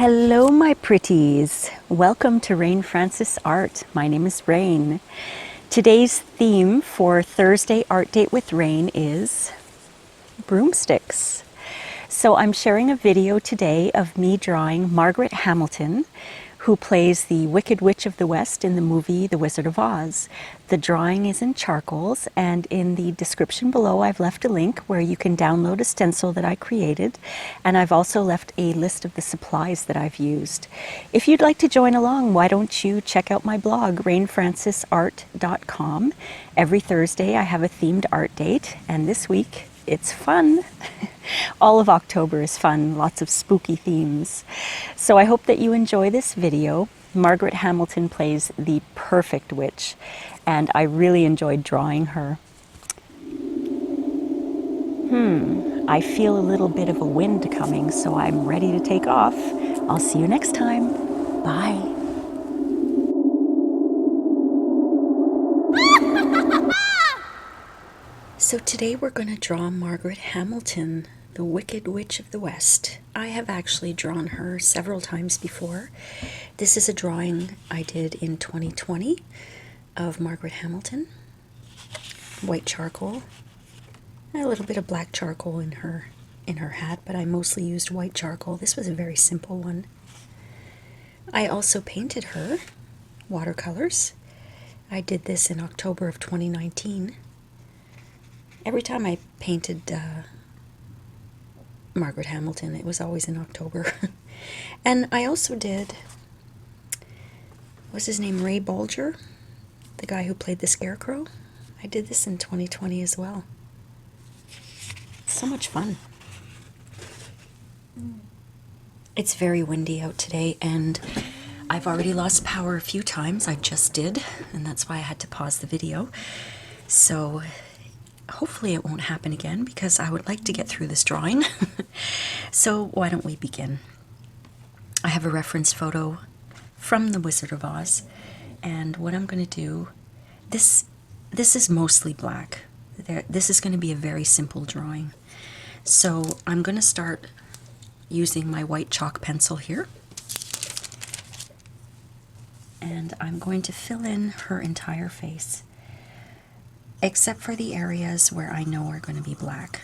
Hello, my pretties. Welcome to Rain Francis Art. My name is Rain. Today's theme for Thursday Art Date with Rain is broomsticks. So I'm sharing a video today of me drawing Margaret Hamilton, who plays the Wicked Witch of the West in the movie The Wizard of Oz. The drawing is in charcoals, and in the description below I've left a link where you can download a stencil that I created, and I've also left a list of the supplies that I've used. If you'd like to join along, why don't you check out my blog, rainfrancisart.com. Every Thursday I have a themed art date, and this week it's fun. All of October is fun, lots of spooky themes. So I hope that you enjoy this video. Margaret Hamilton plays the perfect witch, and I really enjoyed drawing her. I feel a little bit of a wind coming, so I'm ready to take off. I'll see you next time. Bye. So today we're going to draw Margaret Hamilton, the Wicked Witch of the West. I have actually drawn her several times before. This is a drawing I did in 2020 of Margaret Hamilton. White charcoal. A little bit of black charcoal in her hat, but I mostly used white charcoal. This was a very simple one. I also painted her watercolors. I did this in October of 2019. Every time I painted Margaret Hamilton, it was always in October. And I also did, what's his name, Ray Bolger, the guy who played the Scarecrow. I did this in 2020 as well. So much fun. It's very windy out today, and I've already lost power a few times. I just did, and that's why I had to pause the video. So hopefully it won't happen again, because I would like to get through this drawing. So why don't we begin? I have a reference photo from The Wizard of Oz, and what I'm going to do, this is mostly black. This is going to be a very simple drawing. So I'm going to start using my white chalk pencil here, and I'm going to fill in her entire face, except for the areas where I know are going to be black.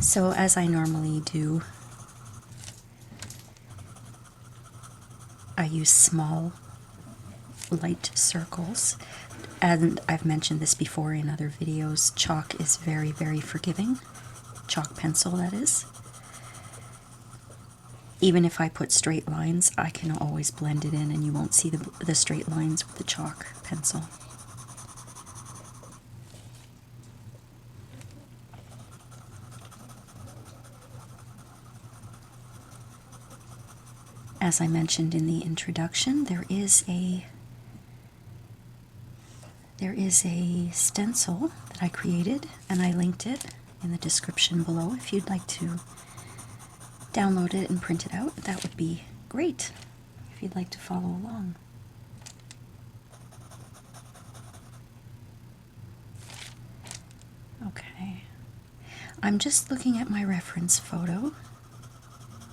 So as I normally do, I use small, light circles. And I've mentioned this before in other videos, chalk is very, very forgiving. Chalk pencil, that is. Even if I put straight lines, I can always blend it in and you won't see the straight lines with the chalk pencil. As I mentioned in the introduction, there is a stencil that I created, and I linked it in the description below. If you'd like to download it and print it out, that would be great, if you'd like to follow along. Okay, I'm just looking at my reference photo,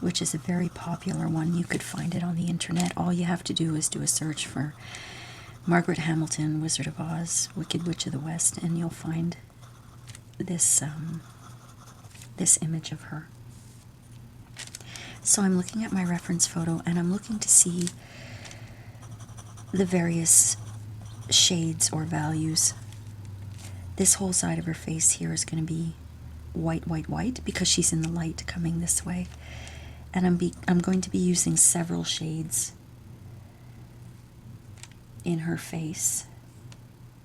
which is a very popular one. You could find it on the internet. All you have to do is do a search for Margaret Hamilton, Wizard of Oz, Wicked Witch of the West, and you'll find this this image of her. So I'm looking at my reference photo, and I'm looking to see the various shades or values. This whole side of her face here is going to be white, white, white, because she's in the light coming this way. And I'm going to be using several shades in her face,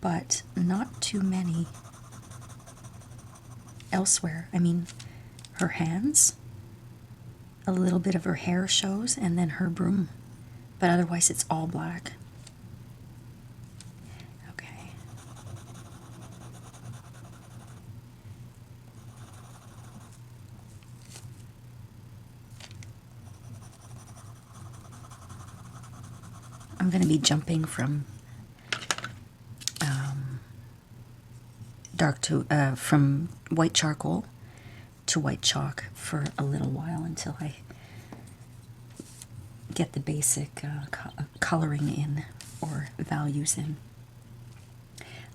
but not too many elsewhere. I mean, her hands, a little bit of her hair shows, and then her broom, but otherwise it's all black. Okay. I'm going to be jumping from dark to from white charcoal to white chalk for a little while until I get the basic coloring in, or values in.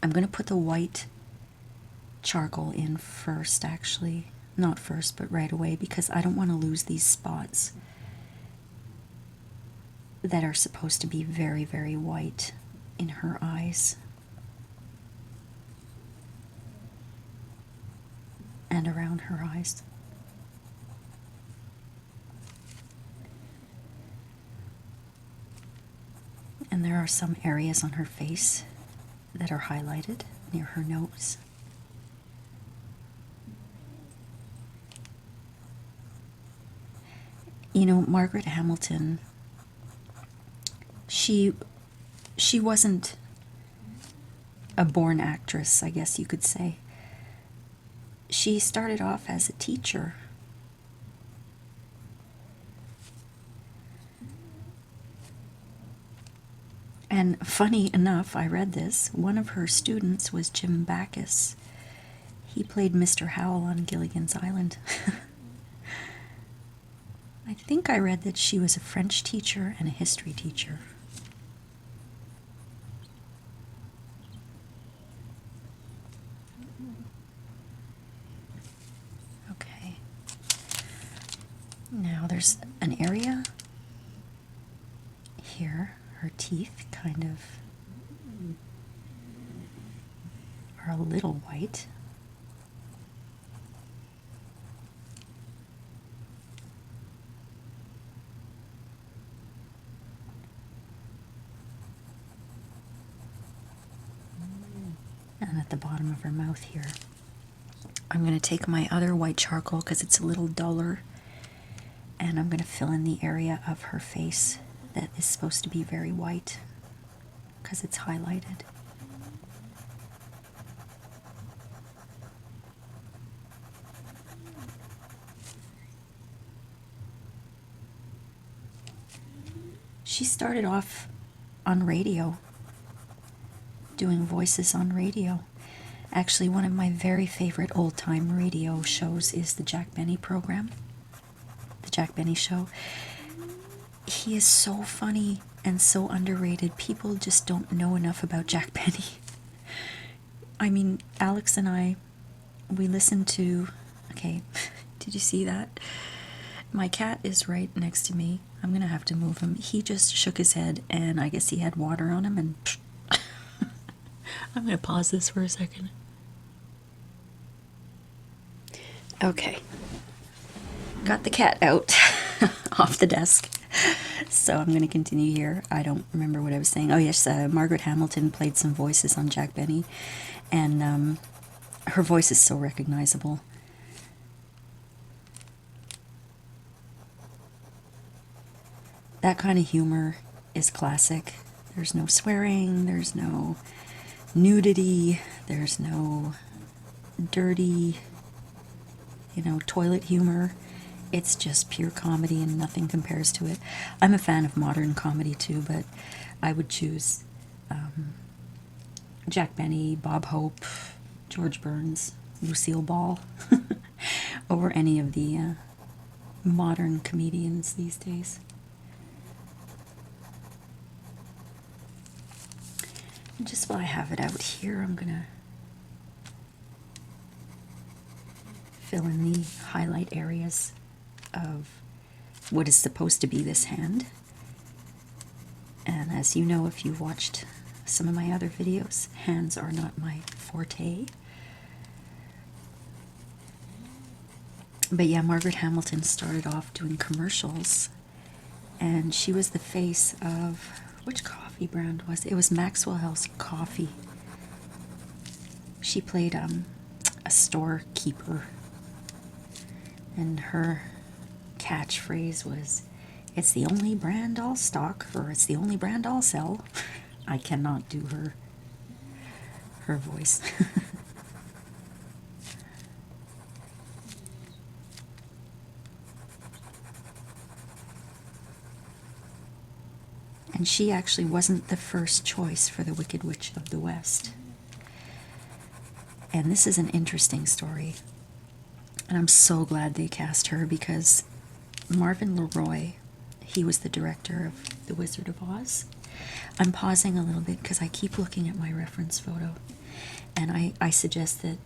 I'm going to put the white charcoal in first, actually. Not first, but right away, because I don't want to lose these spots that are supposed to be very, very white in her eyes. And around her eyes. And there are some areas on her face that are highlighted near her nose. You know, Margaret Hamilton, she wasn't a born actress, I guess you could say. She started off as a teacher. And funny enough, I read this, one of her students was Jim Backus. He played Mr. Howell on Gilligan's Island. I think I read that she was a French teacher and a history teacher. Okay. Now there's an area here. Her teeth kind of are a little white. And at the bottom of her mouth here. I'm going to take my other white charcoal because it's a little duller, and I'm going to fill in the area of her face that is supposed to be very white because it's highlighted. She started off on radio, doing voices on radio. Actually, one of my very favorite old-time radio shows is the Jack Benny program, the Jack Benny Show. He is so funny and so underrated. People just don't know enough about Jack Benny. I mean, Alex and I, we listened to... Okay, did you see that? My cat is right next to me. I'm going to have to move him. He just shook his head, and I guess he had water on him, and... I'm going to pause this for a second. Okay. Got the cat out off the desk. So I'm going to continue here. I don't remember what I was saying. Oh, yes, Margaret Hamilton played some voices on Jack Benny, and her voice is so recognizable. That kind of humor is classic. There's no swearing, there's no nudity, there's no dirty, toilet humor. It's just pure comedy and nothing compares to it. I'm a fan of modern comedy too, but I would choose Jack Benny, Bob Hope, George Burns, Lucille Ball over any of the modern comedians these days. And just while I have it out here, I'm going to fill in the highlight areas of what is supposed to be this hand. And as you know, if you've watched some of my other videos, hands are not my forte. But yeah, Margaret Hamilton started off doing commercials, and she was the face of, which coffee brand was it? It was Maxwell House Coffee. She played a storekeeper, and her catchphrase was, "It's the only brand I'll stock," or "It's the only brand I'll sell." I cannot do her voice. And she actually wasn't the first choice for the Wicked Witch of the West. And this is an interesting story. And I'm so glad they cast her, because Marvin Leroy, he was the director of The Wizard of Oz. I'm pausing a little bit because I keep looking at my reference photo. And I suggest that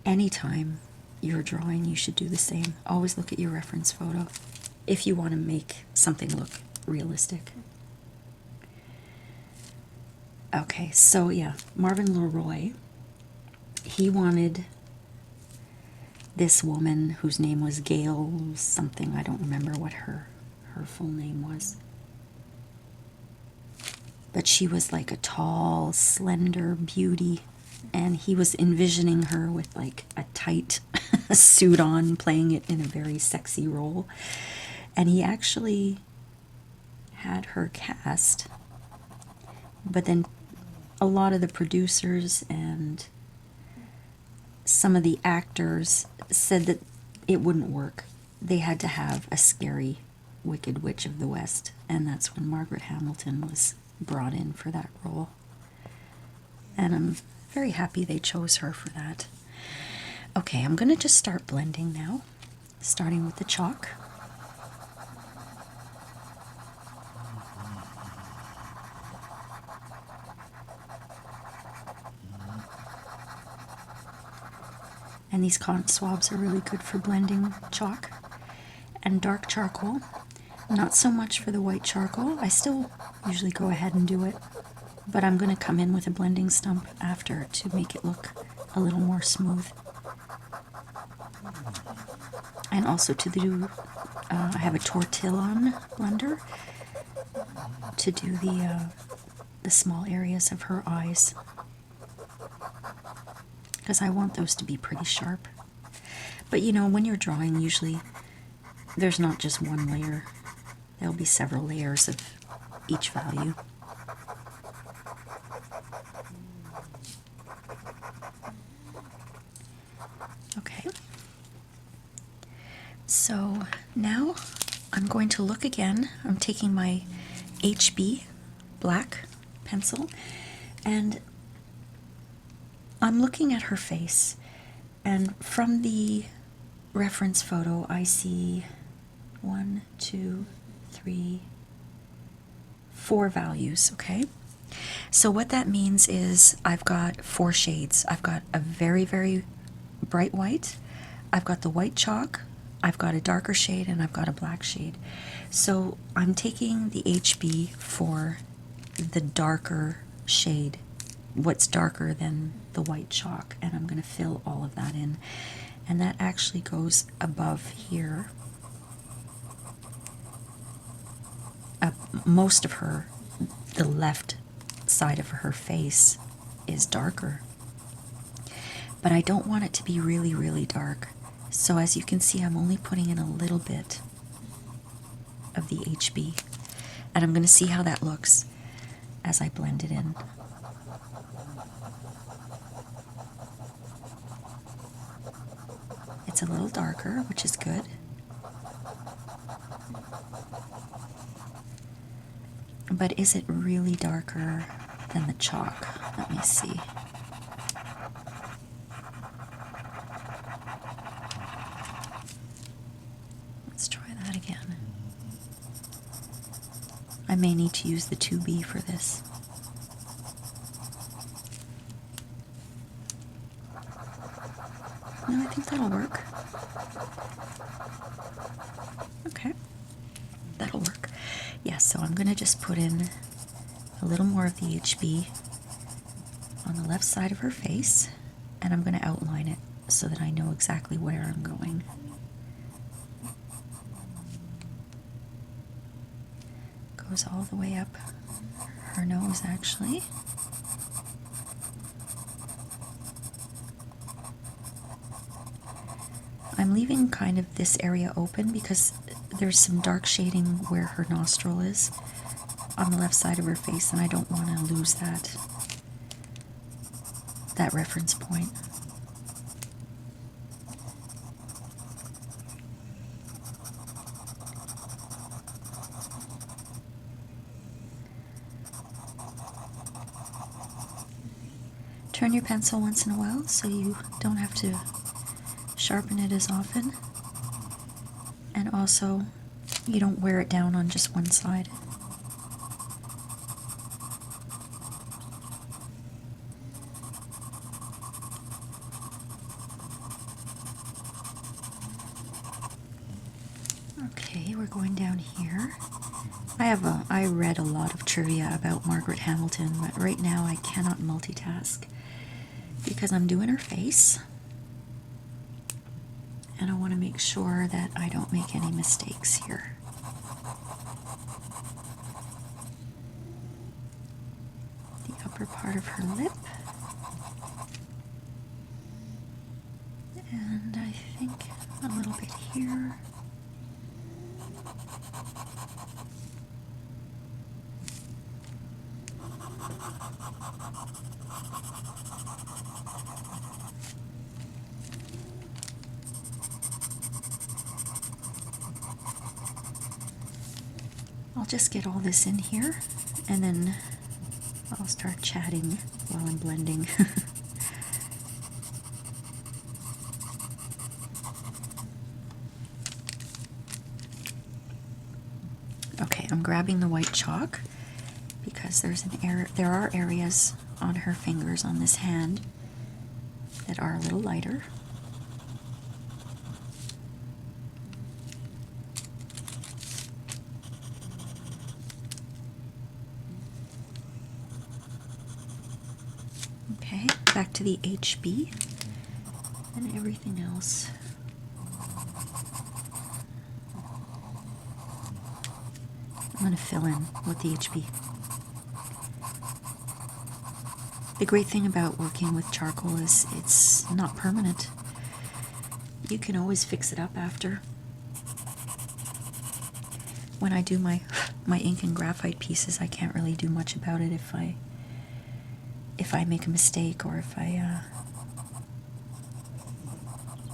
anytime you're drawing, you should do the same. Always look at your reference photo if you want to make something look realistic. Okay, so yeah, Marvin Leroy, he wanted this woman whose name was Gail something. I don't remember what her full name was. But she was like a tall, slender beauty. And he was envisioning her with like a tight suit on, playing it in a very sexy role. And he actually had her cast. But then a lot of the producers and some of the actors said that it wouldn't work. They had to have a scary Wicked Witch of the West. And that's when Margaret Hamilton was brought in for that role. And I'm very happy they chose her for that. Okay, I'm going to just start blending now, starting with the chalk. And these cotton swabs are really good for blending chalk. And dark charcoal, not so much for the white charcoal. I still usually go ahead and do it, but I'm going to come in with a blending stump after to make it look a little more smooth. And also to do, I have a tortillon blender to do the small areas of her eyes, because I want those to be pretty sharp. But you know, when you're drawing, usually there's not just one layer. There'll be several layers of each value. Okay. So now I'm going to look again. I'm taking my HB black pencil and I'm looking at her face. And from the reference photo, I see 1, 2, 3, 4 values, okay? So what that means is I've got 4 shades. I've got a very, very bright white, I've got the white chalk, I've got a darker shade, and I've got a black shade. So I'm taking the HB for the darker shade, what's darker than the white chalk, and I'm going to fill all of that in. And that actually goes above here. Most of her, the left side of her face is darker. But I don't want it to be really, really dark. So as you can see, I'm only putting in a little bit of the HB. And I'm going to see how that looks as I blend it in. It's a little darker, which is good. But is it really darker than the chalk? Let me see. Let's try that again. I may need to use the 2B for this. No, I think that'll work. Okay, that'll work. Yeah, so I'm going to just put in a little more of the HB on the left side of her face, and I'm going to outline it so that I know exactly where I'm going. Goes all the way up her nose, actually. I'm leaving kind of this area open because there's some dark shading where her nostril is on the left side of her face, and I don't want to lose that reference point. Turn your pencil once in a while so you don't have to sharpen it as often. And also, you don't wear it down on just one side. Okay, we're going down here. I read a lot of trivia about Margaret Hamilton, but right now I cannot multitask because I'm doing her face. And I want to make sure that I don't make any mistakes here. The upper part of her lip. And I think a little bit here. I'll just get all this in here, and then I'll start chatting while I'm blending. Okay, I'm grabbing the white chalk because there are areas on her fingers on this hand that are a little lighter. Okay, back to the HB and everything else. I'm going to fill in with the HB. The great thing about working with charcoal is it's not permanent. You can always fix it up after. When I do my ink and graphite pieces, I can't really do much about it if I make a mistake or if I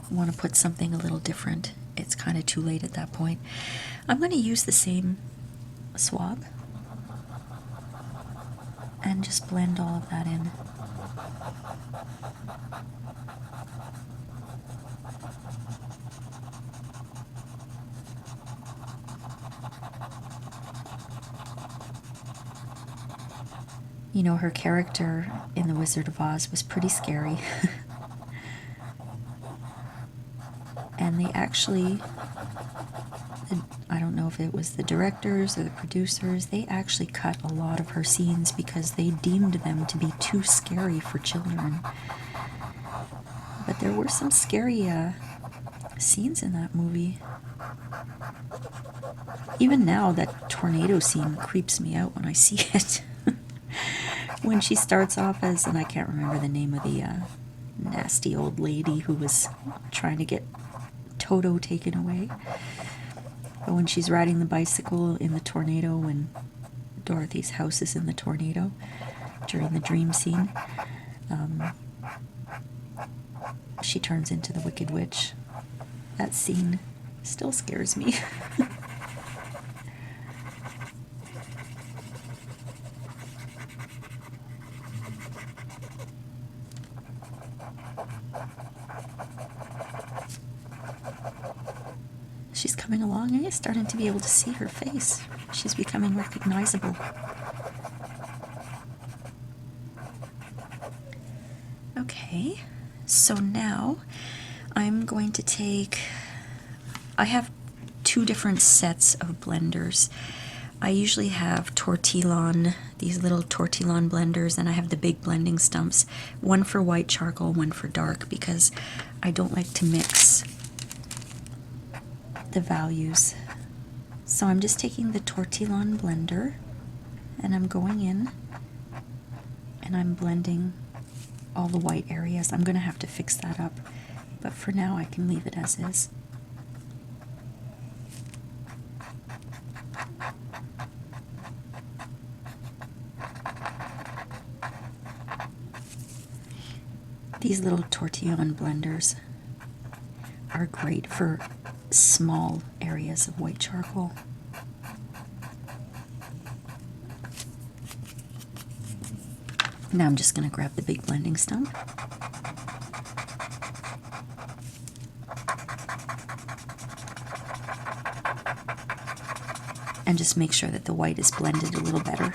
want to put something a little different. It's kind of too late at that point. I'm going to use the same swab and just blend all of that in. You know, her character in The Wizard of Oz was pretty scary. And they actually, I don't know if it was the directors or the producers, they actually cut a lot of her scenes because they deemed them to be too scary for children. But there were some scary scenes in that movie. Even now, that tornado scene creeps me out when I see it. When she starts off as, and I can't remember the name of the nasty old lady who was trying to get Toto taken away. But when she's riding the bicycle in the tornado, when Dorothy's house is in the tornado during the dream scene, she turns into the Wicked Witch. That scene still scares me. She's coming along and you're starting to be able to see her face. She's becoming recognizable. Okay, so now I'm going to take, I have two different sets of blenders. I usually have tortillon, these little tortillon blenders, and I have the big blending stumps, one for white charcoal, one for dark, because I don't like to mix the values. So I'm just taking the tortillon blender and I'm going in and I'm blending all the white areas. I'm going to have to fix that up, but for now I can leave it as is. These little tortillon blenders are great for small areas of white charcoal. Now I'm just going to grab the big blending stump. and just make sure that the white is blended a little better.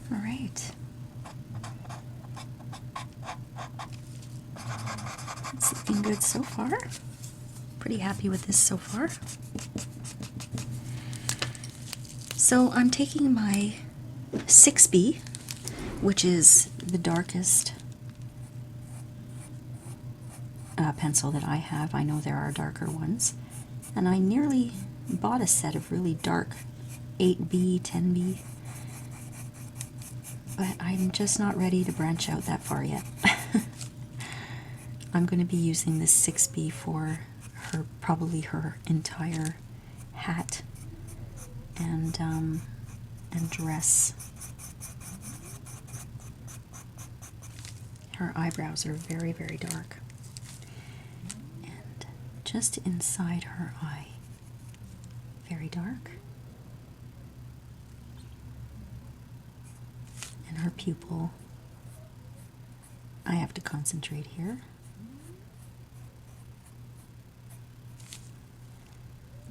All right. It's looking good so far. Pretty happy with this so far. So I'm taking my 6B, which is the darkest pencil that I have. I know there are darker ones. And I nearly bought a set of really dark 8B, 10B. But I'm just not ready to branch out that far yet. I'm going to be using this 6B for probably her entire hat and dress. Her eyebrows are very, very dark. And just inside her eye, very dark. And her pupil, I have to concentrate here.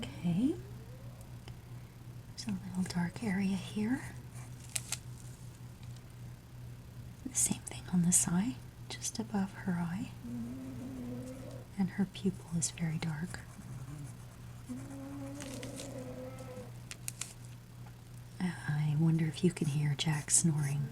Okay. There's a little dark area here. The same thing on this eye, just above her eye. And her pupil is very dark. I wonder if you can hear Jack snoring.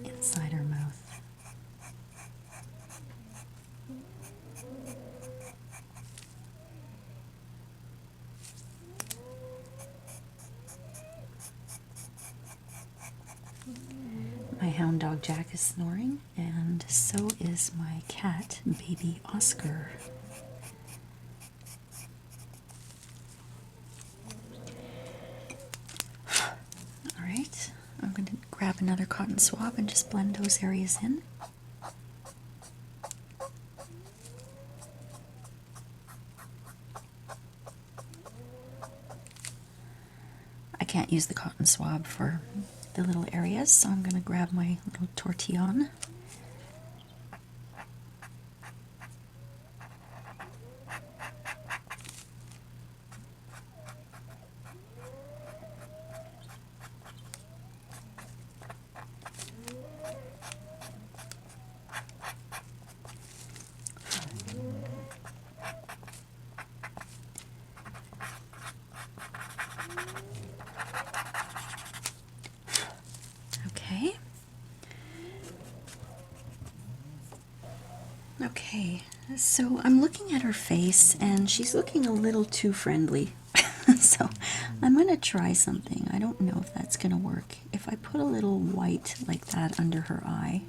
Inside her mouth. My hound dog Jack is snoring, and so is my cat, baby Oscar. Alright, I'm going to grab another cotton swab and just blend those areas in. I can't use the cotton swab for the little areas, so I'm going to grab my little tortillon. Okay. Okay, so I'm looking at her face and she's looking a little too friendly. So I'm going to try something. I don't know if that's going to work. If I put a little white like that under her eye,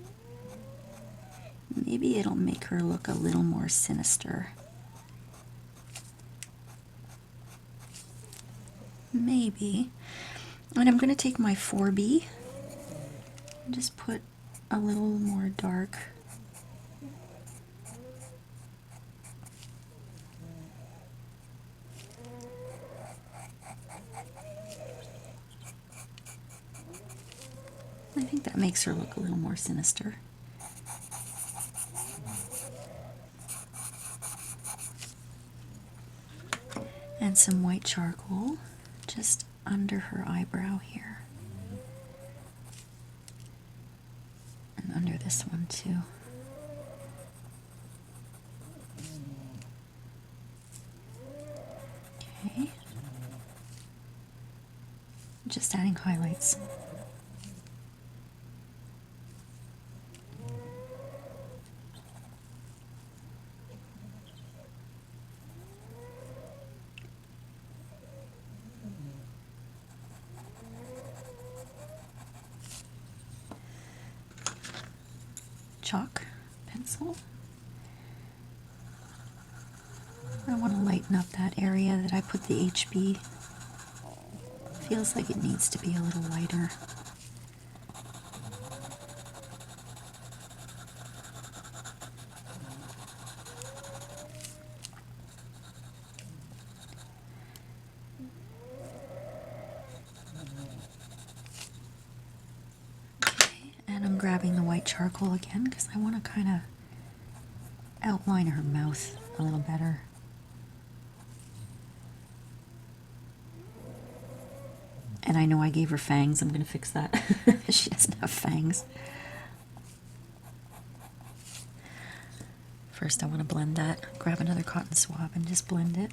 maybe it'll make her look a little more sinister. Maybe. And I'm going to take my 4B and just put a little more dark. I think that makes her look a little more sinister. And some white charcoal just under her eyebrow here. And under this one too. Okay. Just adding highlights. chalk pencil. I want to lighten up that area that I put the HB. Feels like it needs to be a little lighter. Okay, and I'm grabbing the white charcoal again because I want to kind of outline her mouth a little better. And I know I gave her fangs. I'm going to fix that. She doesn't have fangs. First, I want to blend that. Grab another cotton swab and just blend it.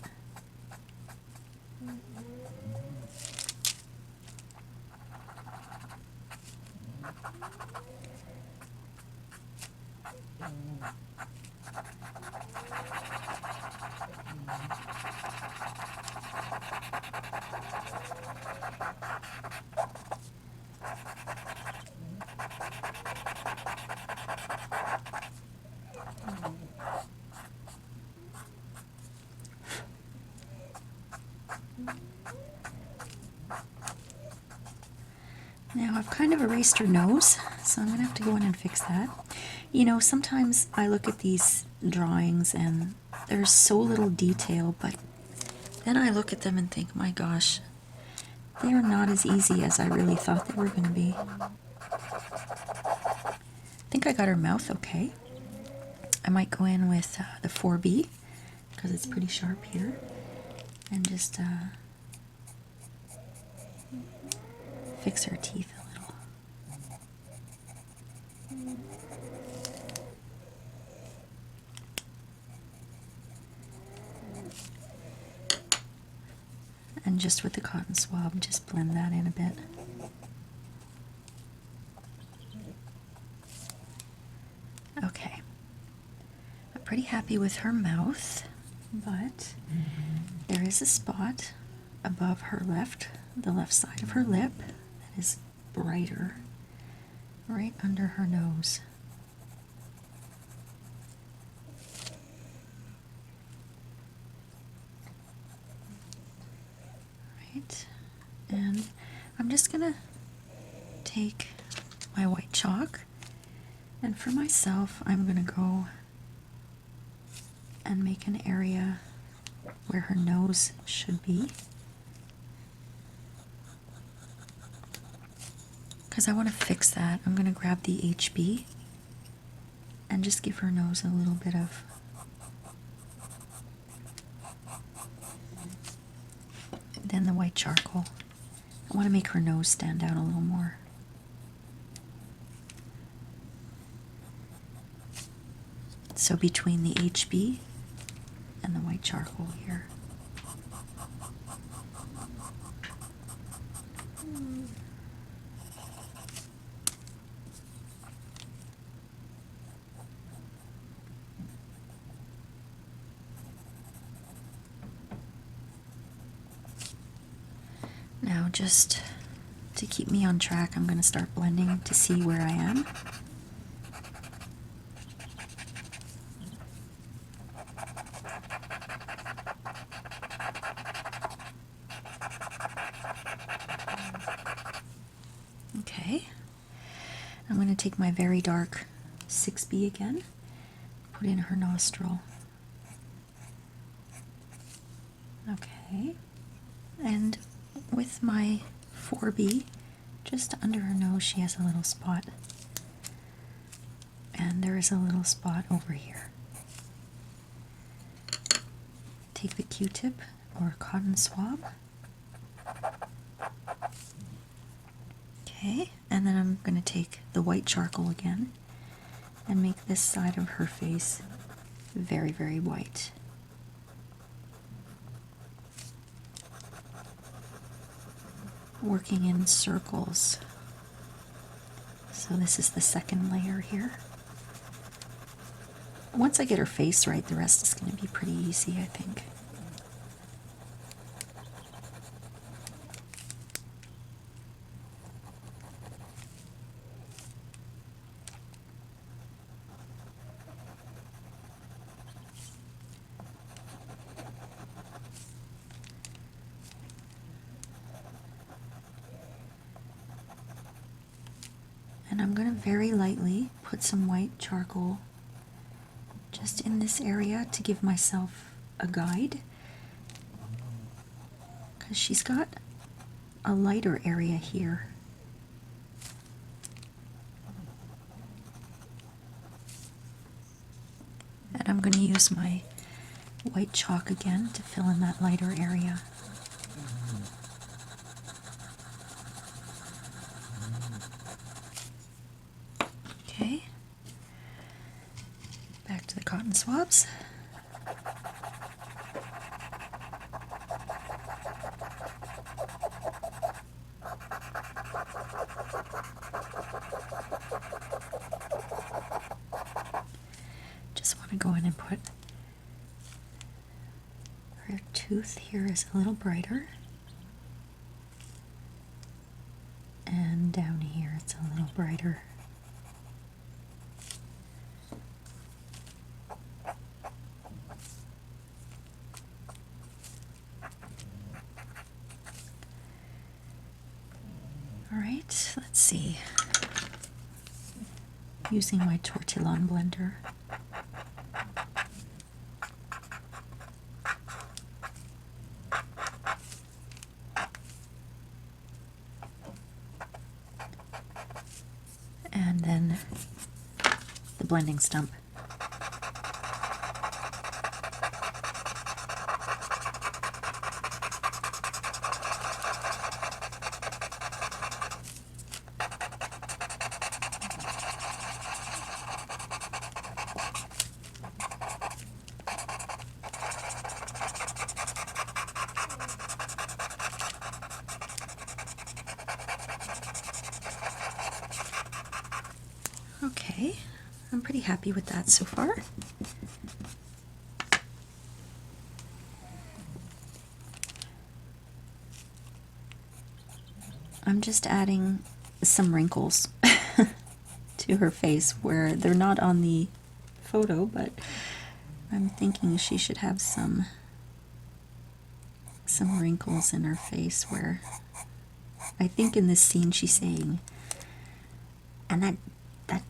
Now I've kind of erased her nose, so I'm going to have to go in and fix that. You know, sometimes I look at these drawings and there's so little detail, but then I look at them and think, my gosh, they are not as easy as I really thought they were going to be. I think I got her mouth okay. I might go in with the 4B because it's pretty sharp here and just fix her teeth a little. And just with the cotton swab, just blend that in a bit. Okay. I'm pretty happy with her mouth, but there is a spot above her the left side of her lip that is brighter, right under her nose. Right, and I'm just gonna take my white chalk, and for myself I'm gonna go and make an area where her nose should be, because I want to fix that. I'm going to grab the HB and just give her nose a little bit of then the white charcoal. I want to make her nose stand out a little more. So between the HB and the white charcoal here. Now, just to keep me on track, I'm going to start blending to see where I am. Okay, I'm going to take my very dark 6B again, put in her nostril. Okay, and with my 4B, just under her nose, she has a little spot. And there is a little spot over here. Take the Q-tip or cotton swab. Okay, and then I'm going to take the white charcoal again and make this side of her face very, very white. Working in circles. So this is the second layer here. Once I get her face right, the rest is going to be pretty easy, I think. And I'm going to very lightly put some white charcoal just in this area to give myself a guide, because she's got a lighter area here. And I'm going to use my white chalk again to fill in that lighter area. Okay, back to the cotton swabs. Just want to go in and put her tooth here is a little brighter, and down here it's a little brighter. All right, let's see. Using my tortillon blender. And then the blending stump. Okay, I'm pretty happy with that so far. I'm just adding some wrinkles to her face where they're not on the photo, but I'm thinking she should have some wrinkles in her face where I think in this scene she's saying, and that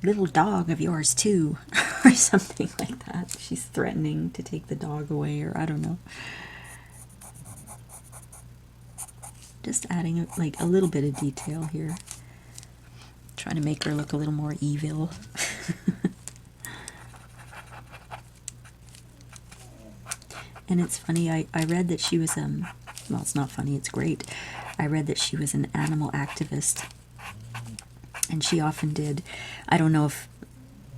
little dog of yours too, or something like that. She's threatening to take the dog away, or I don't know. Just adding like a little bit of detail here. Trying to make her look a little more evil. And it's funny, I read that she was, well, it's not funny, it's great. I read that she was an animal activist. And she often did. I don't know if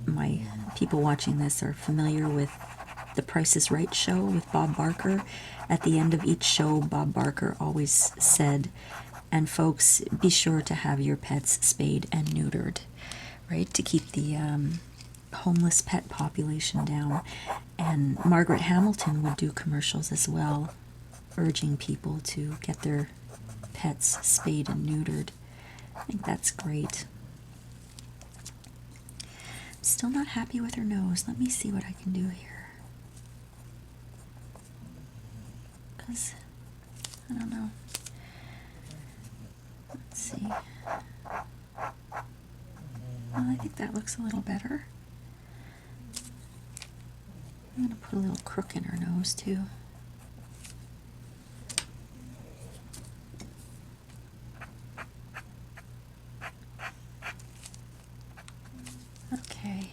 my people watching this are familiar with the Price is Right show with Bob Barker. At the end of each show, Bob Barker always said, and folks, be sure to have your pets spayed and neutered, right? To keep the homeless pet population down. And Margaret Hamilton would do commercials as well, urging people to get their pets spayed and neutered. I think that's great. Still not happy with her nose. Let me see what I can do here. Because, I don't know. Let's see. Well, I think that looks a little better. I'm going to put a little crook in her nose too. Okay.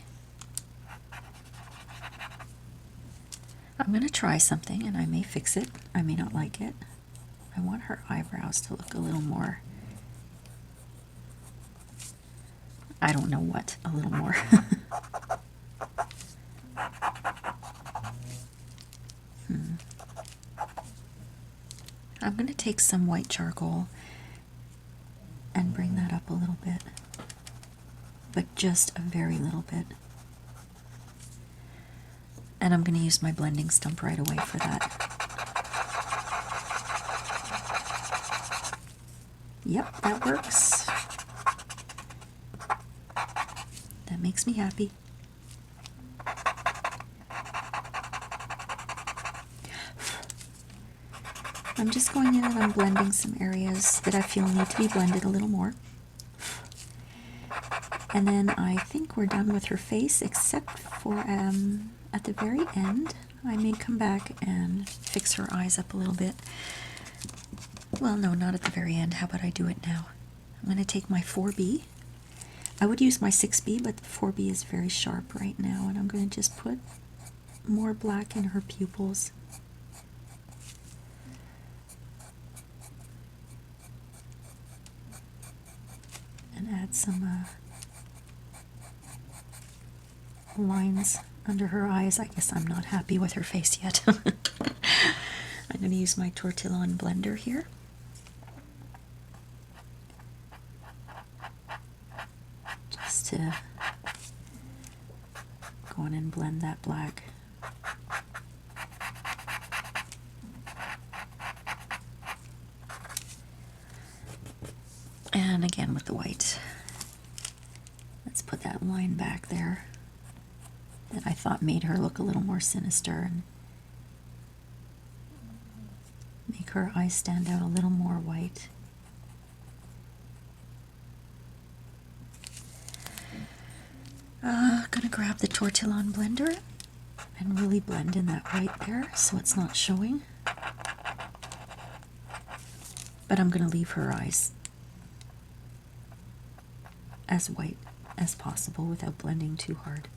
I'm going to try something and I may fix it. I may not like it. I want her eyebrows to look a little more, I don't know what, a little more. I'm going to take some white charcoal and bring that up a little bit, but just a very little bit. And I'm going to use my blending stump right away for that. Yep, that works. That makes me happy. I'm just going in and I'm blending some areas that I feel need to be blended a little more. And then I think we're done with her face, except for at the very end, I may come back and fix her eyes up a little bit. Well, no, not at the very end. How about I do it now? I'm going to take my 4B. I would use my 6B, but the 4B is very sharp right now, and I'm going to just put more black in her pupils. And add some lines under her eyes. I guess I'm not happy with her face yet. I'm going to use my tortillon blender here. Just to go in and blend that black. And again with the white. Let's put that line back there that I thought made her look a little more sinister and make her eyes stand out a little more white. Gonna grab the tortillon blender and really blend in that white there so it's not showing. But I'm gonna leave her eyes as white as possible without blending too hard.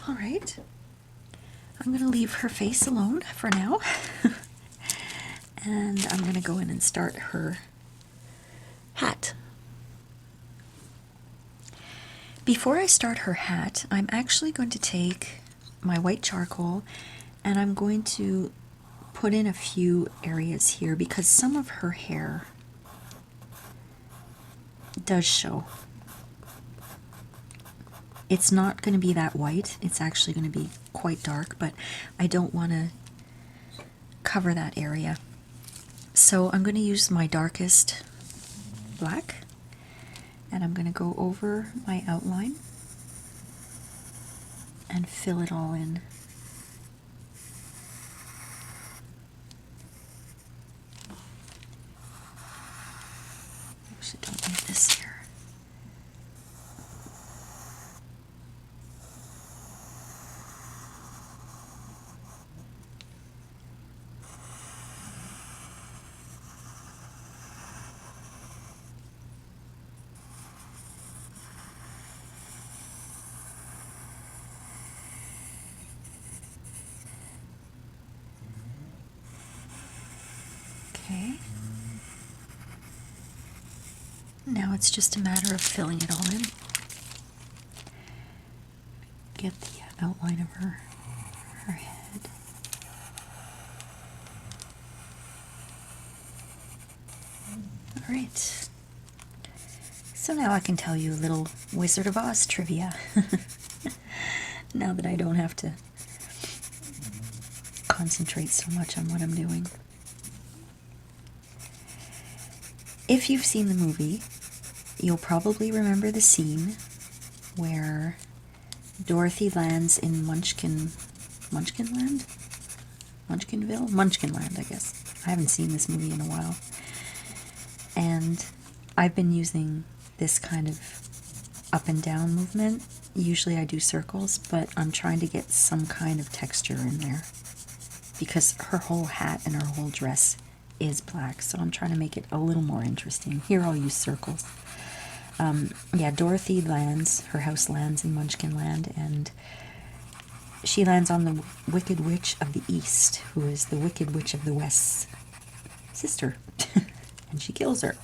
All right, I'm gonna leave her face alone for now. And I'm gonna go in and start her hat. Before I start her hat, I'm actually going to take my white charcoal and I'm going to put in a few areas here because some of her hair does show. It's not going to be that white, it's actually going to be quite dark, but I don't want to cover that area. So I'm going to use my darkest black and I'm going to go over my outline and fill it all in. Oops, I don't need this here. Okay. Now it's just a matter of filling it all in. Get the outline of her head. All right. So now I can tell you a little Wizard of Oz trivia. Now that I don't have to concentrate so much on what I'm doing. If you've seen the movie, you'll probably remember the scene where Dorothy lands in Munchkinland? Munchkinville? Munchkinland, I guess. I haven't seen this movie in a while. And I've been using this kind of up and down movement. Usually I do circles, but I'm trying to get some kind of texture in there because her whole hat and her whole dress is black, so I'm trying to make it a little more interesting. Here I'll use circles. Yeah, Dorothy lands, her house lands in Munchkinland, and she lands on the Wicked Witch of the East, who is the Wicked Witch of the West's sister, and she kills her.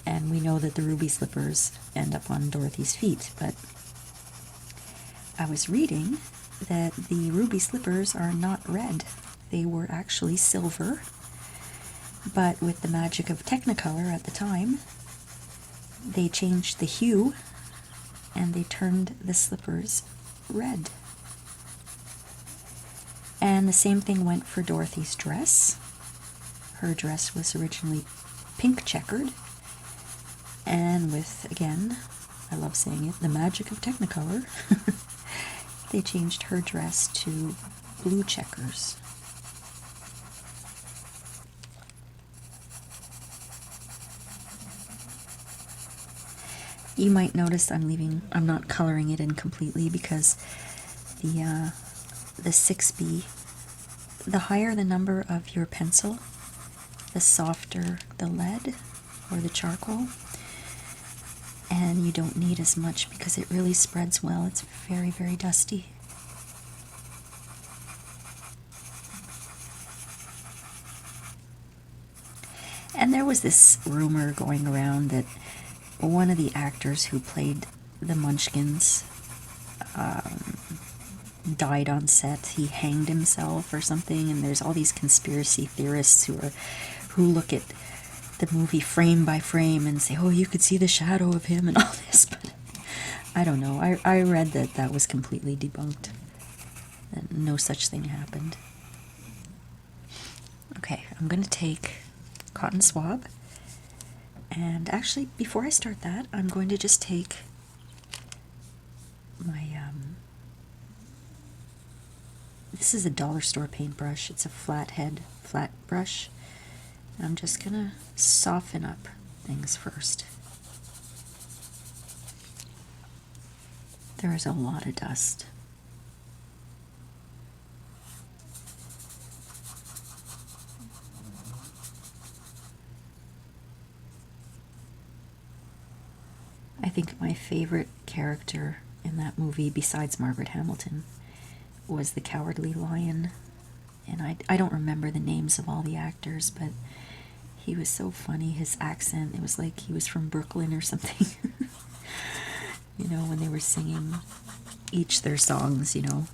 And we know that the ruby slippers end up on Dorothy's feet, but I was reading that the ruby slippers are not red. They were actually silver. But with the magic of Technicolor at the time, they changed the hue and they turned the slippers red. And the same thing went for Dorothy's dress. Her dress was originally pink checkered, and with, again, I love saying it, the magic of Technicolor, they changed her dress to blue checkers. You might notice I'm not coloring it in completely because the 6B, the higher the number of your pencil, the softer the lead or the charcoal, and you don't need as much because it really spreads well. It's very, very dusty. And there was this rumor going around that one of the actors who played the Munchkins died on set. He hanged himself or something, and there's all these conspiracy theorists who look at the movie frame by frame and say, oh, you could see the shadow of him and all this, but I don't know. I read that was completely debunked, and no such thing happened. Okay, I'm going to take cotton swab, and actually, before I start that, I'm going to just take my, this is a dollar store paintbrush. It's a flat brush. I'm just going to soften up things first. There is a lot of dust. I think my favorite character in that movie, besides Margaret Hamilton, was the Cowardly Lion. And I don't remember the names of all the actors, but he was so funny. His accent, it was like he was from Brooklyn or something. You know, when they were singing each their songs, you know.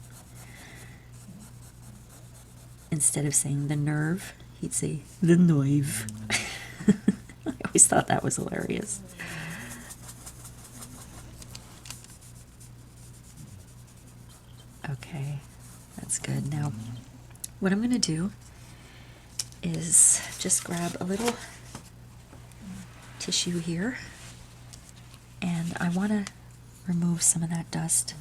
Instead of saying the nerve, he'd say the noive. I always thought that was hilarious. Okay, that's good. Now, what I'm going to do is just grab a little tissue here, and I want to remove some of that dust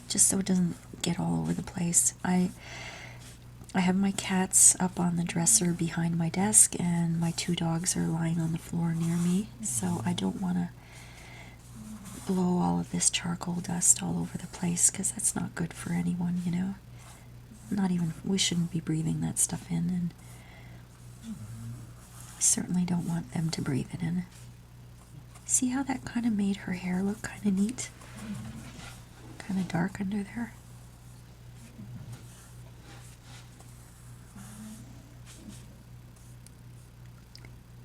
just so it doesn't get all over the place. I have my cats up on the dresser behind my desk, and my 2 dogs are lying on the floor near me, so I don't want to blow all of this charcoal dust all over the place, because that's not good for anyone, you know. Not even, we shouldn't be breathing that stuff in, and I certainly don't want them to breathe it in. See how that kind of made her hair look kind of neat? Kind of dark under there.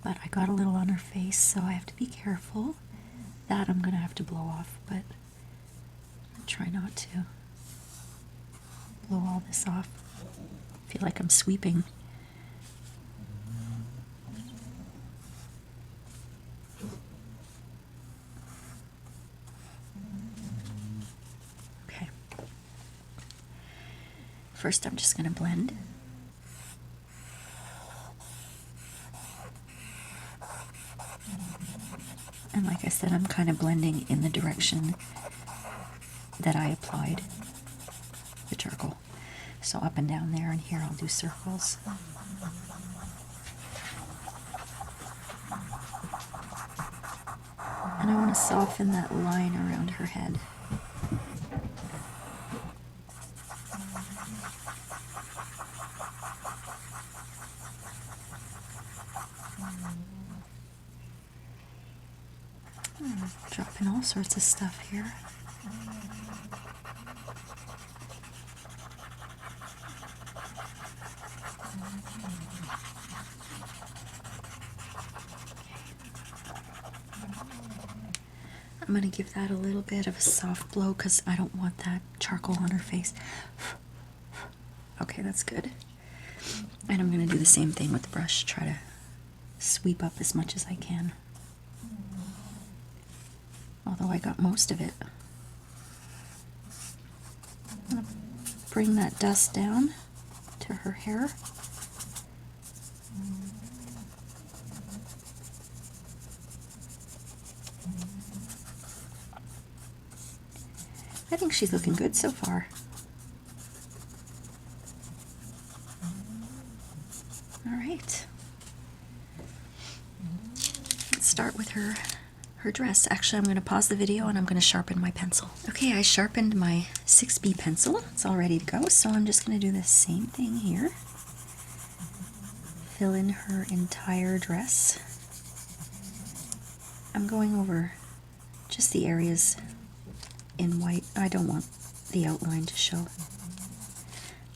But I got a little on her face, so I have to be careful. That I'm going to have to blow off, but I'll try not to blow all this off. I feel like I'm sweeping. Okay. First, I'm just going to blend. And like I said, I'm kind of blending in the direction that I applied the charcoal. So up and down there, and here I'll do circles. And I want to soften that line around her head. Dropping all sorts of stuff here. I'm going to give that a little bit of a soft blow because I don't want that charcoal on her face. Okay, that's good. And I'm going to do the same thing with the brush, try to sweep up as much as I can. Although I got most of it. I'm going to bring that dust down to her hair. I think she's looking good so far. All right. Let's start with her dress. Actually, I'm going to pause the video and I'm going to sharpen my pencil. Okay, I sharpened my 6B pencil. It's all ready to go, so I'm just going to do the same thing here. Fill in her entire dress. I'm going over just the areas in white. I don't want the outline to show.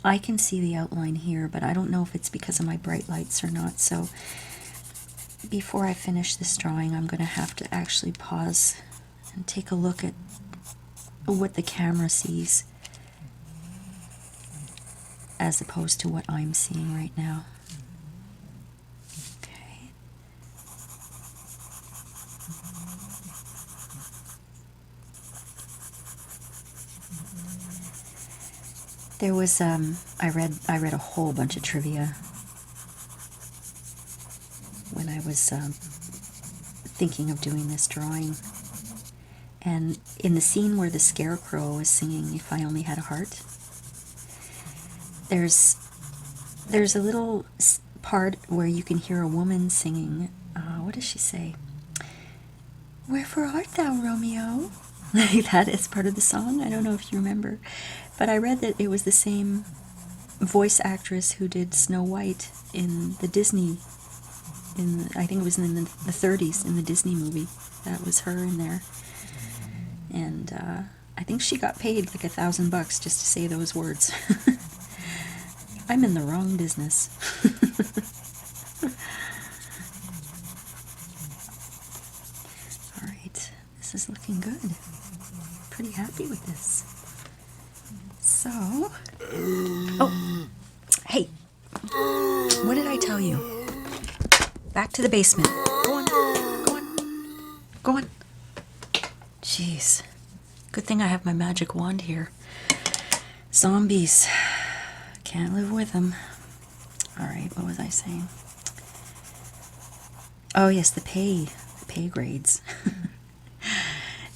I can see the outline here, but I don't know if it's because of my bright lights or not, so before I finish this drawing, I'm going to have to actually pause and take a look at what the camera sees as opposed to what I'm seeing right now. Okay. There was I read a whole bunch of trivia when I was thinking of doing this drawing. And in the scene where the scarecrow is singing "If I Only Had a Heart," there's a little part where you can hear a woman singing, what does she say? "Wherefore art thou, Romeo?" Like that is part of the song. I don't know if you remember. But I read that it was the same voice actress who did Snow White in the Disney, I think it was in the 30s, in the Disney movie. That was her in there. And I think she got paid like $1,000 just to say those words. I'm in the wrong business. All right, this is looking good. Pretty happy with this. So, oh, hey, what did I tell you? Back to the basement. Go on, go on, go on. Jeez, good thing I have my magic wand here. Zombies, can't live with them. All right, what was I saying? Oh yes, the pay grades.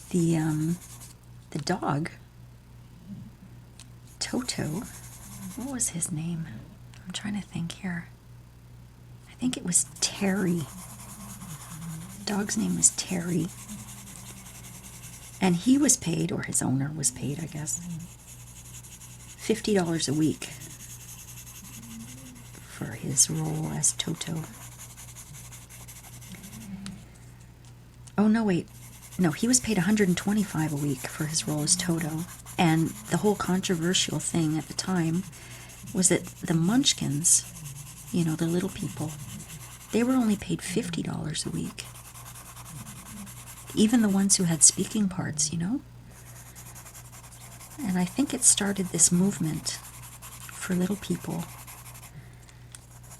The dog, Toto, what was his name? I'm trying to think here. I think it was Terry. The dog's name was Terry. And he was paid, or his owner was paid, I guess, $50 a week for his role as Toto. Oh, no, wait. No, he was paid $125 a week for his role as Toto. And the whole controversial thing at the time was that the Munchkins, you know, the little people, they were only paid $50 a week. Even the ones who had speaking parts, you know? And I think it started this movement for little people.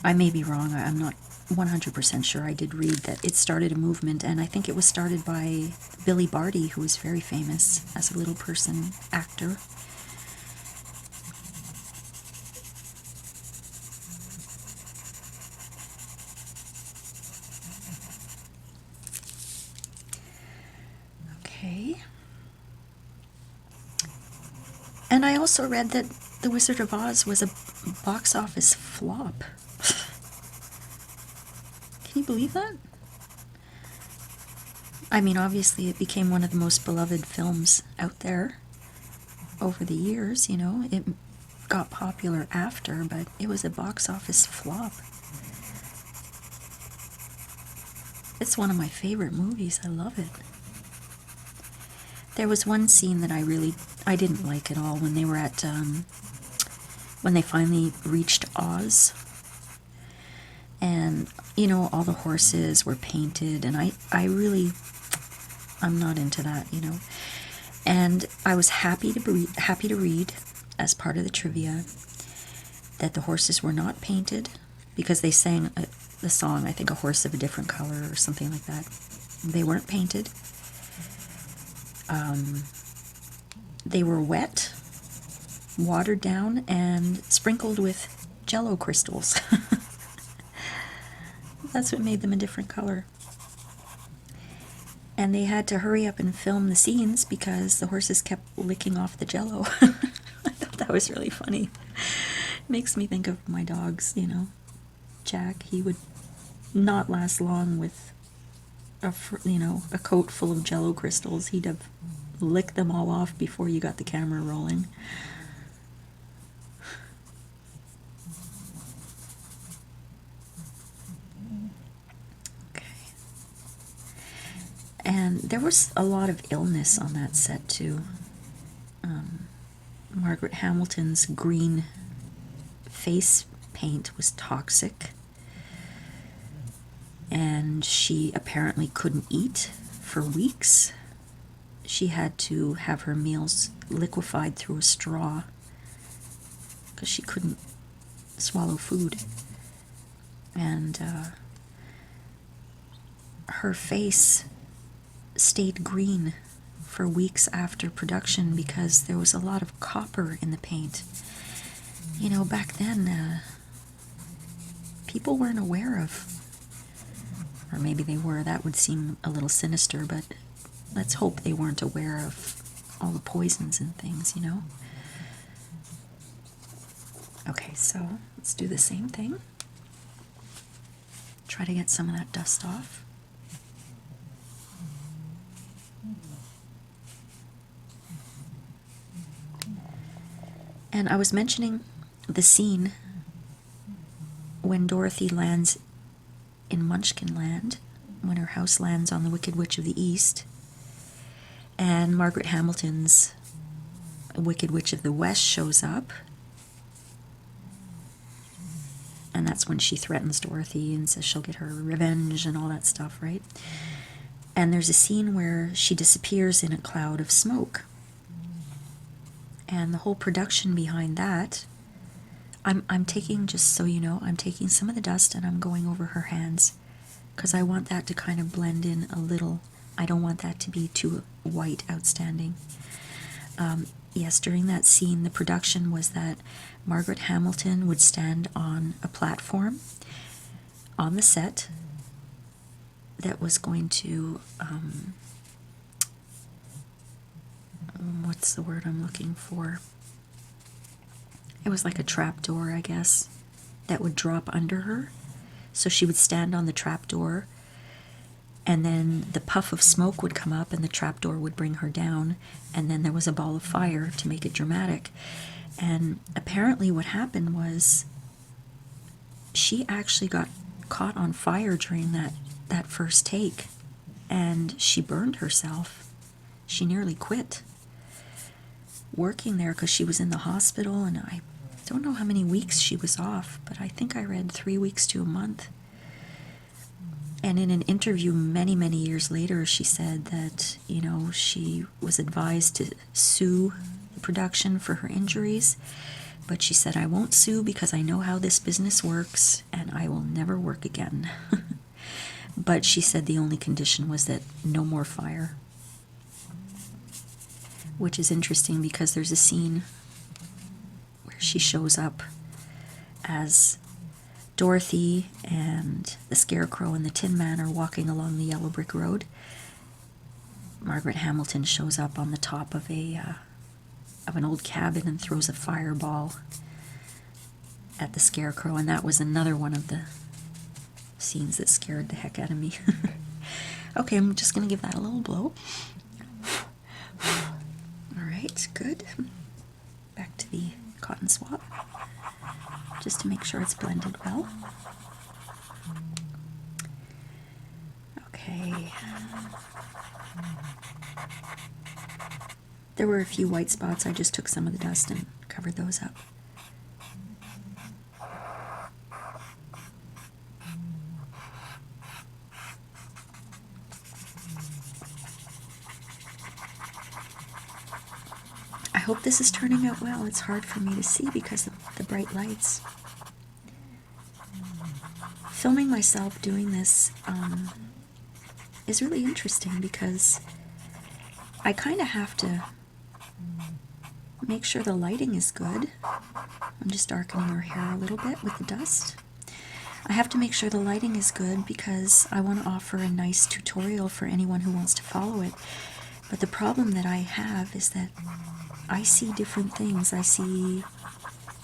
I may be wrong, I'm not 100% sure. I did read that it started a movement, and I think it was started by Billy Barty, who was very famous as a little person actor. Okay. And I also read that The Wizard of Oz was a box office flop. Can you believe that? I mean, obviously it became one of the most beloved films out there over the years, you know. It got popular after, but it was a box office flop. It's one of my favorite movies. I love it. There was one scene that I didn't like at all when they were at, when they finally reached Oz. And, you know, all the horses were painted, and I'm not into that, you know. And I was happy to read, as part of the trivia, that the horses were not painted, because they sang the song, I think, "A Horse of a Different Color" or something like that. They weren't painted. They were wet, watered down, and sprinkled with Jello crystals. That's what made them a different color. And they had to hurry up and film the scenes because the horses kept licking off the Jello. I thought that was really funny. Makes me think of my dogs, you know. Jack, he would not last long with a coat full of Jello crystals, he'd have licked them all off before you got the camera rolling. Okay. And there was a lot of illness on that set too. Margaret Hamilton's green face paint was toxic, and she apparently couldn't eat for weeks. She had to have her meals liquefied through a straw because she couldn't swallow food. And her face stayed green for weeks after production because there was a lot of copper in the paint. You know, back then, people weren't aware of, or maybe they were, that would seem a little sinister, but let's hope they weren't aware of all the poisons and things, you know? Okay, so let's do the same thing. Try to get some of that dust off. And I was mentioning the scene when Dorothy lands in Munchkinland, when her house lands on the Wicked Witch of the East, and Margaret Hamilton's Wicked Witch of the West shows up, and that's when she threatens Dorothy and says she'll get her revenge and all that stuff, right? And there's a scene where she disappears in a cloud of smoke. And the whole production behind that, I'm taking, just so you know, I'm taking some of the dust and I'm going over her hands because I want that to kind of blend in a little. I don't want that to be too white, outstanding. Yes, during that scene, the production was that Margaret Hamilton would stand on a platform on the set that was going to, what's the word I'm looking for? It was like a trap door, I guess, that would drop under her. So she would stand on the trap door, and then the puff of smoke would come up and the trap door would bring her down, and then there was a ball of fire to make it dramatic. And apparently what happened was she actually got caught on fire during that first take, and she burned herself. She nearly quit working there because she was in the hospital, and I don't know how many weeks she was off, but I think I read 3 weeks to a month. And in an interview many, many years later, she said that, you know, she was advised to sue the production for her injuries, but she said, I won't sue because I know how this business works and I will never work again. But she said the only condition was that no more fire. Which is interesting because there's a scene where she shows up as Dorothy and the Scarecrow and the Tin Man are walking along the yellow brick road. Margaret Hamilton shows up on the top of an old cabin and throws a fireball at the Scarecrow, and that was another one of the scenes that scared the heck out of me. Okay, I'm just going to give that a little blow. Alright, good. Back to the cotton swab, just to make sure it's blended well. Okay. There were a few white spots. I just took some of the dust and covered those up. I hope this is turning out well. It's hard for me to see because of the bright lights. Filming myself doing this is really interesting because I kind of have to make sure the lighting is good. I'm just darkening her hair a little bit with the dust. I have to make sure the lighting is good because I want to offer a nice tutorial for anyone who wants to follow it. But the problem that I have is that I see different things. I see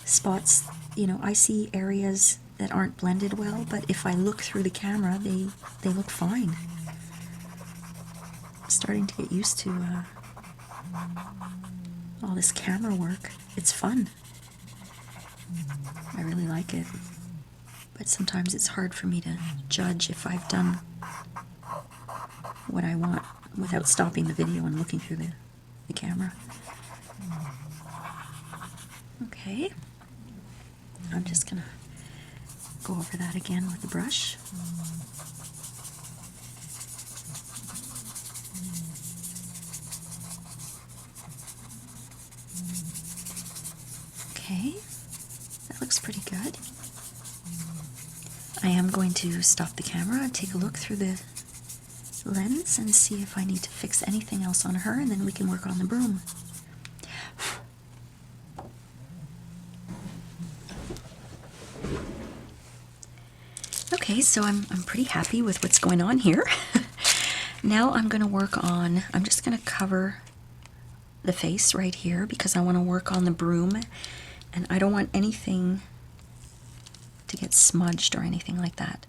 spots, you know, I see areas that aren't blended well, but if I look through the camera, they look fine. starting to get used to all this camera work. It's fun. I really like it. But sometimes it's hard for me to judge if I've done what I want without stopping the video and looking through the camera. Okay. I'm just going to go over that again with the brush. Okay, that looks pretty good. I am going to stop the camera and take a look through the lens and see if I need to fix anything else on her, and then we can work on the broom. Okay, so I'm pretty happy with what's going on here. Now I'm going to work on, I'm just going to cover the face right here because I want to work on the broom, and I don't want anything to get smudged or anything like that.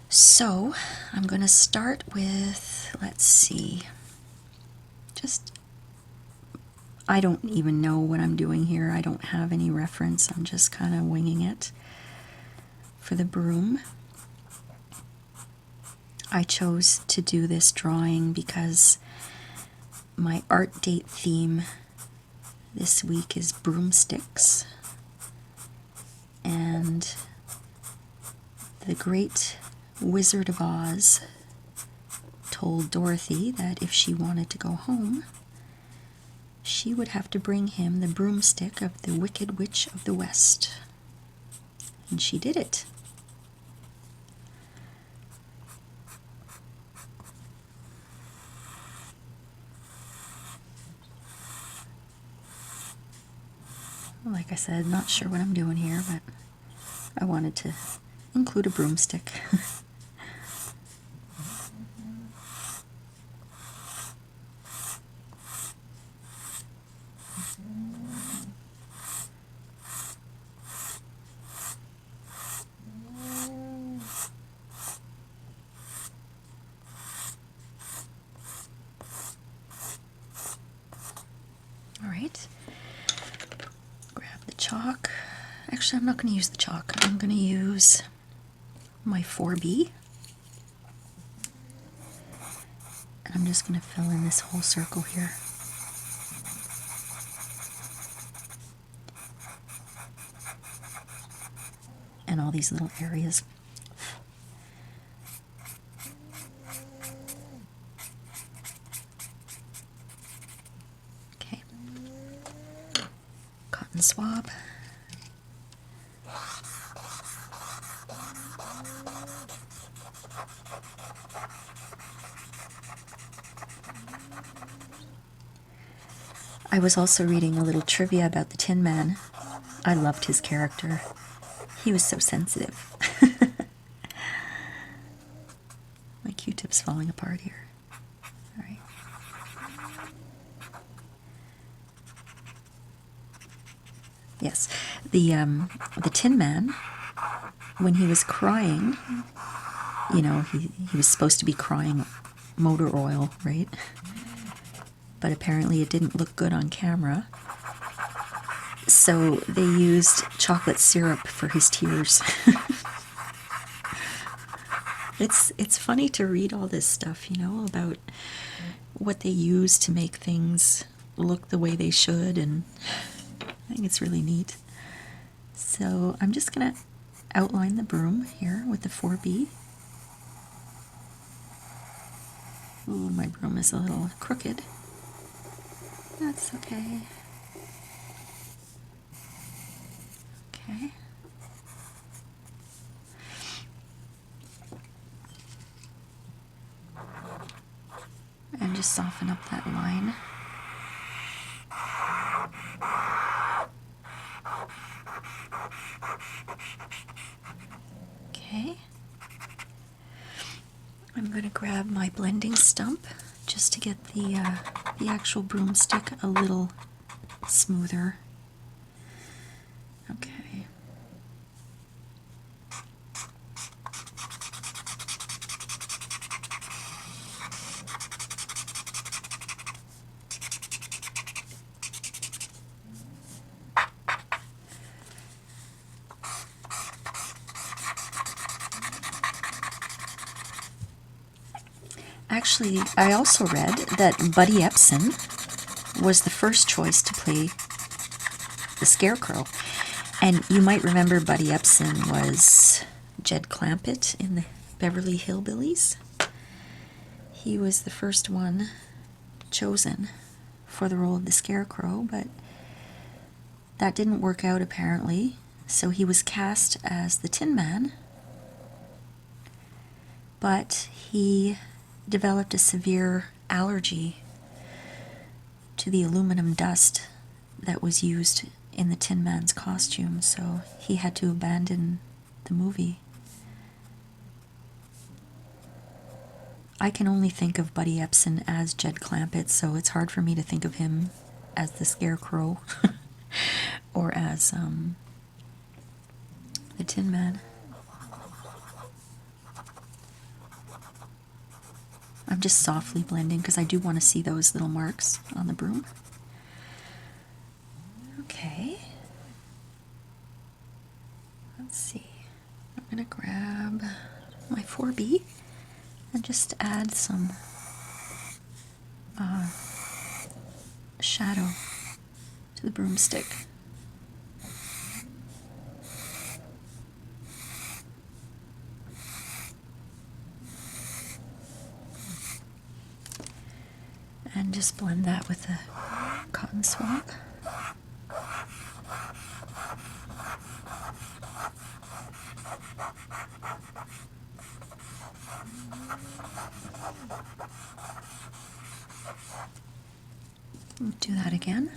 So I'm going to start with, let's see, I don't even know what I'm doing here. I don't have any reference. I'm just kind of winging it for the broom. I chose to do this drawing because my art date theme this week is broomsticks. And the great Wizard of Oz told Dorothy that if she wanted to go home, she would have to bring him the broomstick of the Wicked Witch of the West. And she did it. Like I said, not sure what I'm doing here, but I wanted to include a broomstick. All right. Chalk. Actually, I'm not going to use the chalk. I'm going to use my 4B. And I'm just going to fill in this whole circle here. And all these little areas. Okay. Cotton swab. I was also reading a little trivia about the Tin Man. I loved his character. He was so sensitive. My Q-tip's falling apart here. All right. Yes, the Tin Man, when he was crying, you know, he was supposed to be crying motor oil, right? But apparently it didn't look good on camera. So they used chocolate syrup for his tears. It's funny to read all this stuff, you know, about what they use to make things look the way they should, and I think it's really neat. So I'm just going to outline the broom here with the 4B. Ooh, my broom is a little crooked. That's okay. Okay. And just soften up that line. Okay. I'm going to grab my blending stump just to get the actual broomstick a little smoother. Okay. I also read that Buddy Epson was the first choice to play the Scarecrow. And you might remember Buddy Epson was Jed Clampett in the Beverly Hillbillies. He was the first one chosen for the role of the Scarecrow, but that didn't work out apparently, so he was cast as the Tin Man, but he developed a severe allergy to the aluminum dust that was used in the Tin Man's costume, so he had to abandon the movie. I can only think of Buddy Epson as Jed Clampett, so it's hard for me to think of him as the Scarecrow or as the Tin Man. I'm just softly blending because I do want to see those little marks on the broom. Okay. Let's see. I'm going to grab my 4B and just add some shadow to the broomstick. And just blend that with a cotton swab. Do that again.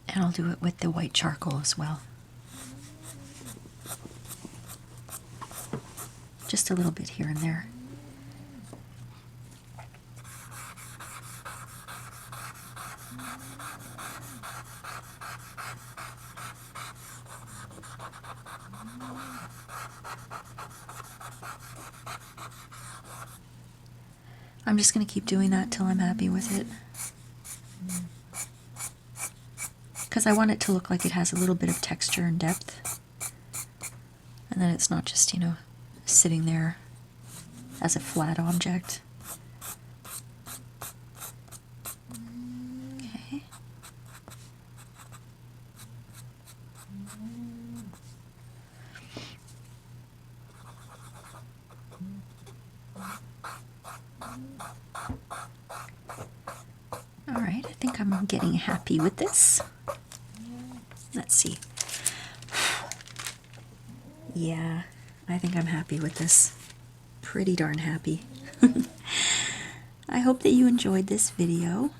And I'll do it with the white charcoal as well. Just a little bit here and there. I'm just going to keep doing that till I'm happy with it. Because I want it to look like it has a little bit of texture and depth. And then it's not just, you know, sitting there as a flat object. Okay. All right, I think I'm getting happy with this. Let's see. Yeah, I think I'm happy with this. Pretty darn happy. I hope that you enjoyed this video,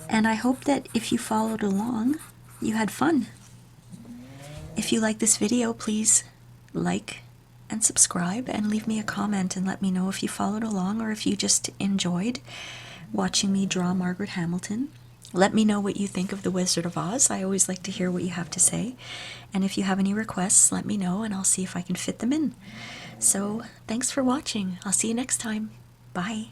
and I hope that if you followed along, you had fun. If you like this video, please like and subscribe and leave me a comment and let me know if you followed along or if you just enjoyed watching me draw Margaret Hamilton. Let me know what you think of The Wizard of Oz. I always like to hear what you have to say. And if you have any requests, let me know and I'll see if I can fit them in. So, thanks for watching. I'll see you next time. Bye.